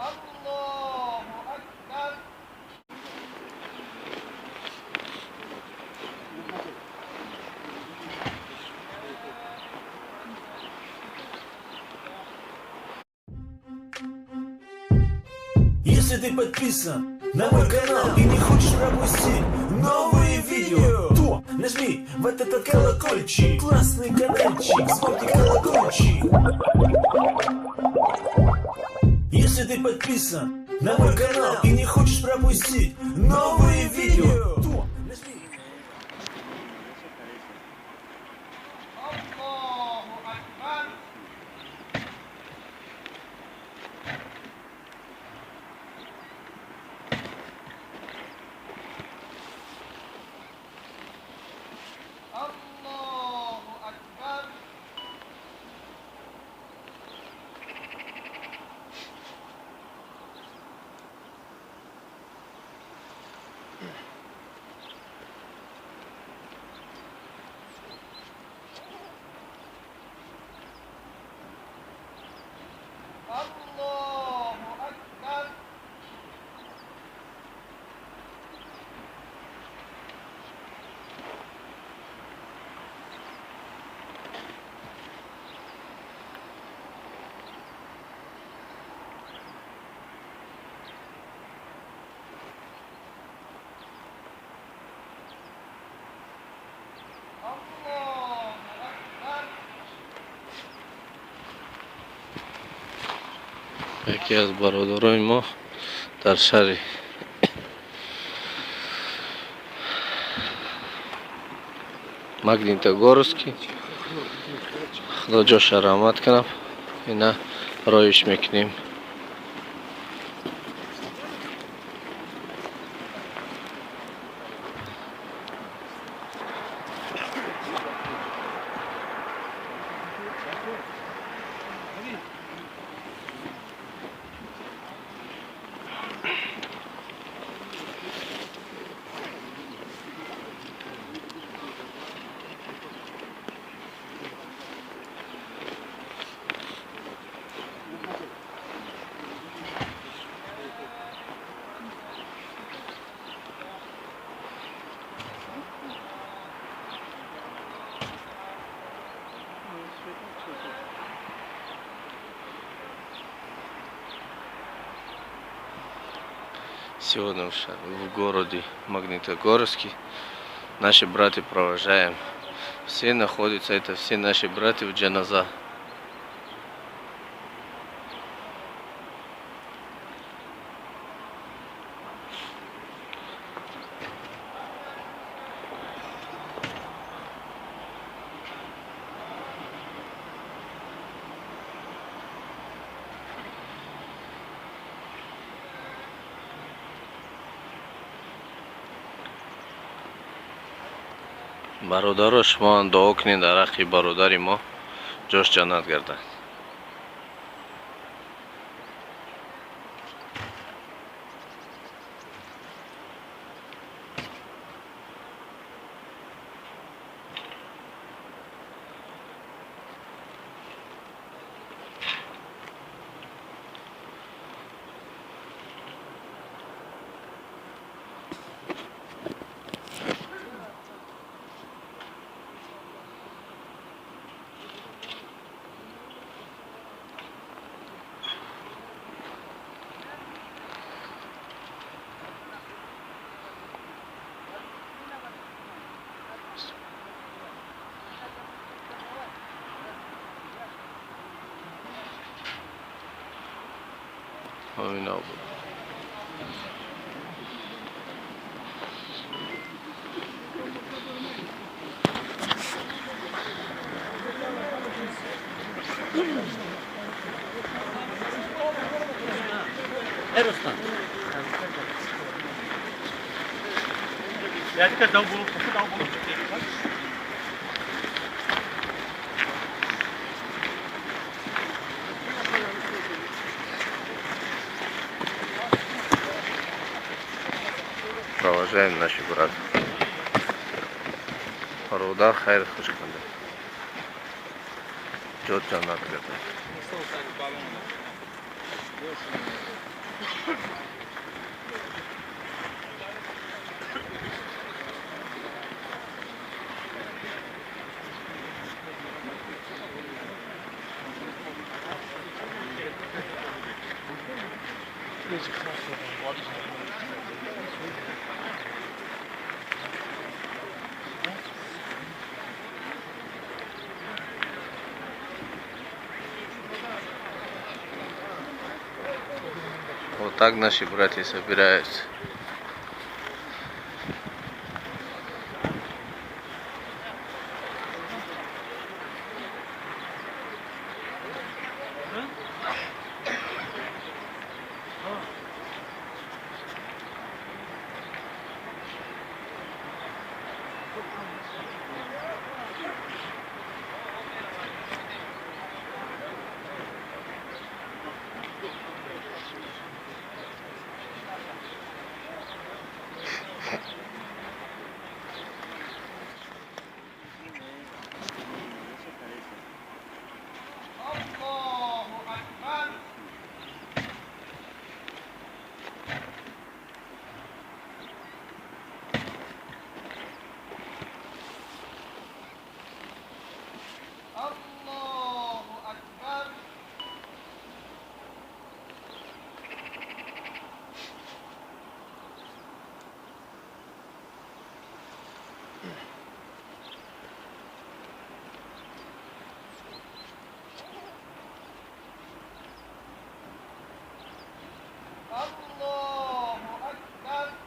الله أكبر. Если ты подписан на мой канал и не хочешь пропустить новые видео, то нажми вот этот колокольчик. Классный каналчик, смотри колокольчик. Если ты подписан на мой канал и не хочешь пропустить новые видео, то нажми. الله أكبر. الله أكبر. الله أكبر. الله أكبر. یکی از برادرای ما در شهر ماگنیتогорسکی خدا جاش رحمت کنم اینا رایش میکنیم. Сегодня в городе Магнитогорске наши братья провожаем. Все находятся, это все наши братья в джаназа. برادر شما دعا کنید در حق برادر ما جاش جنت گردد. همین آب بود. Провожаем наших брат. Рода хайр хуш кунде. Жод жаннат герде. Вот так наши братья собираются. Allahu Akbar. Allahu Akbar. Allahu Akbar. Allahu Akbar.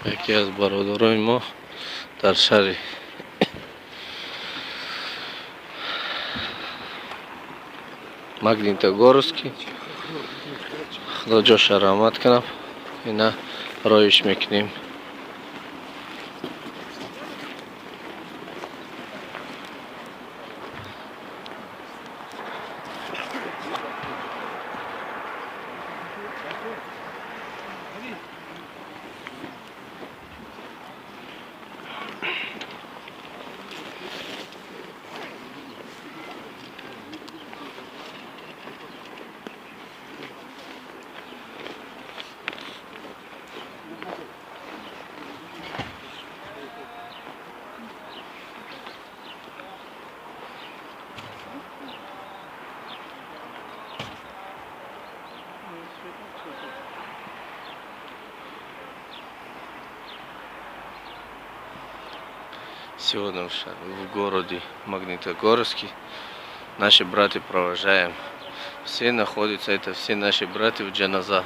یکی از برادرای ما در شهر Магнитогорск خدا جاش رحمت کنم اینا رایش میکنیم. Сегодня в городе Магнитогорске наши братья провожаем. Все находятся, это все наши братья в джаназа.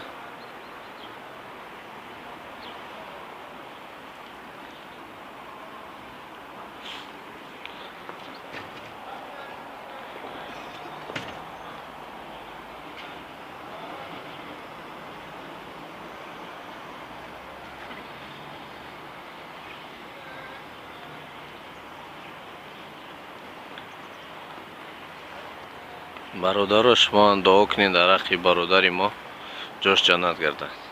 برادر شما دعا کنید در حق برادر ما جاش جنت گردد.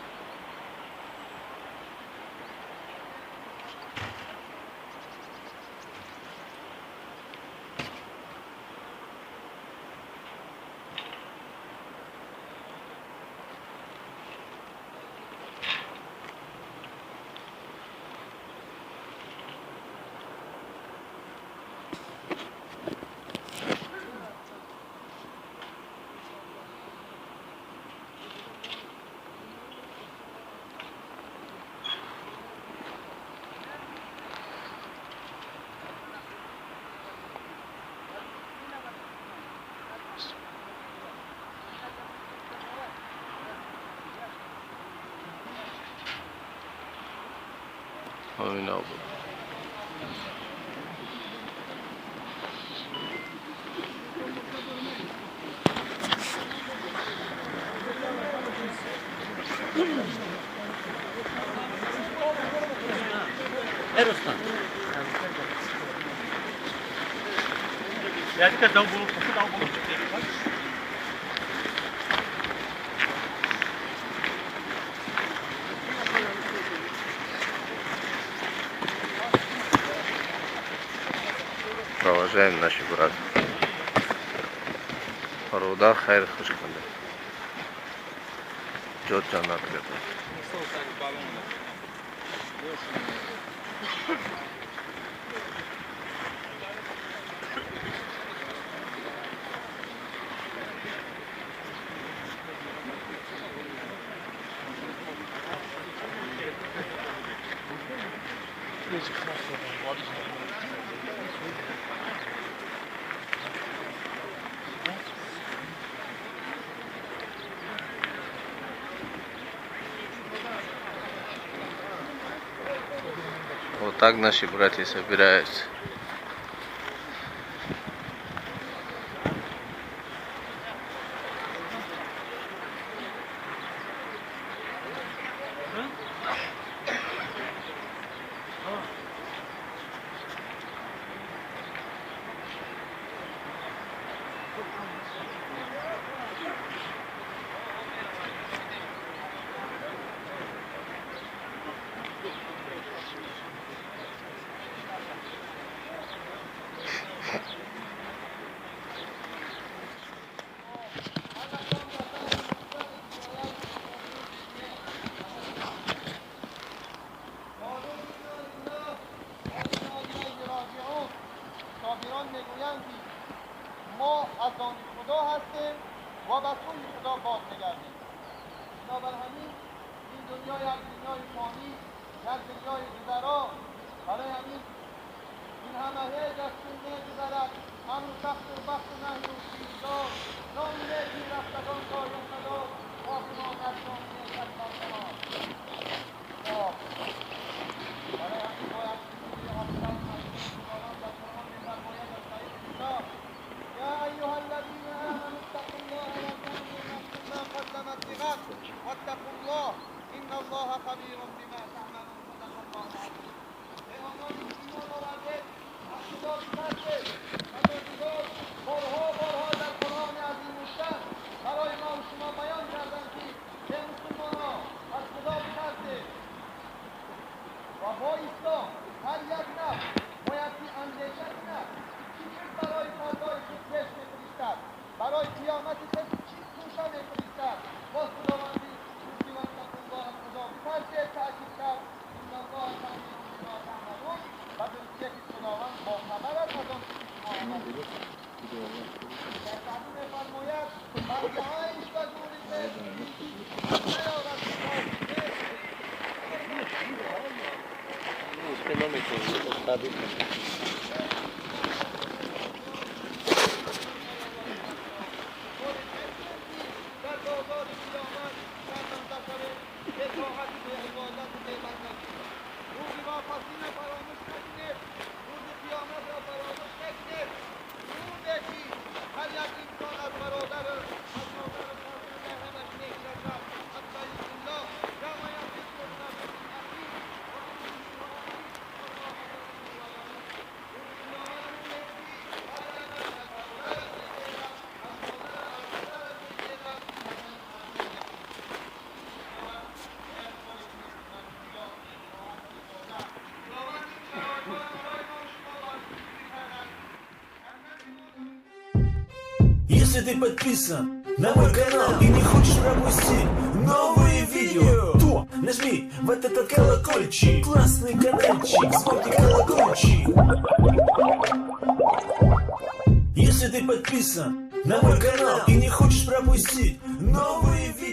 همین آب بود. Erostan. Я така дал було, дал було. Провожаем наших брат. Руда хайр хушканда. Джот джаннат гата. Вот так наши братья собираются. صابران میگویند که ما از آن خدا هستیم و به سوی خدا باز میگردیم. بنابر همین این دنیا یک دنیای فانی، یک دنیای گذرا، برای همین این همه هیچ از چون میگذرد، همون تخت و بخت و نهی و شیردار، نامی نیکی رفتگان کایم ندار، خواهمان ارزان نیکت مردمان. برای همین باید سوی افضل يا أيها الذين آمنوا اتقوا الله وكونوا نفس ما قدمت لغد واتقوا الله إن الله خبير بما تعملون. صدق الله العظيم. پیغمبر ایمان آورده از خدا بترسید. پروردگار بارها در قرآن عظیم الشأن برای ما و شما بیان کردند که ای مسلمانان از خدا بترسید و با اسلام هر یک نفس بایدی اندیشه کند چی چیز برای فردای خود پیش میفرستد، برای قیامت خود چی توشه میفرستد. باز خداوندی گفتی و اتقوا الله از خدا بترسید تأکید کرد این الله خبیر بما تعملون و درسته که خداوند با خبر است از آن چیزی که شما عمل می‌کنید. در تعلیم می‌فرماید مرجعهایش و جوریده نیارد در بازار قیامت در منتظر اطاعت به عبادت به بندگی روز واپسی را فراموش نکنید، روز قیامت را فراموش نکنید. روزی که هر یک انسان از برادر از مادر فاطمه همش می‌شود حتی الله یوم یفر المرء من اخیه Если ты подписан на мой канал и не хочешь пропустить новые видео, то нажми в этот колокольчик, классный каналчик, звонкий колокольчик. Если ты подписан на мой канал и не хочешь пропустить новые видео,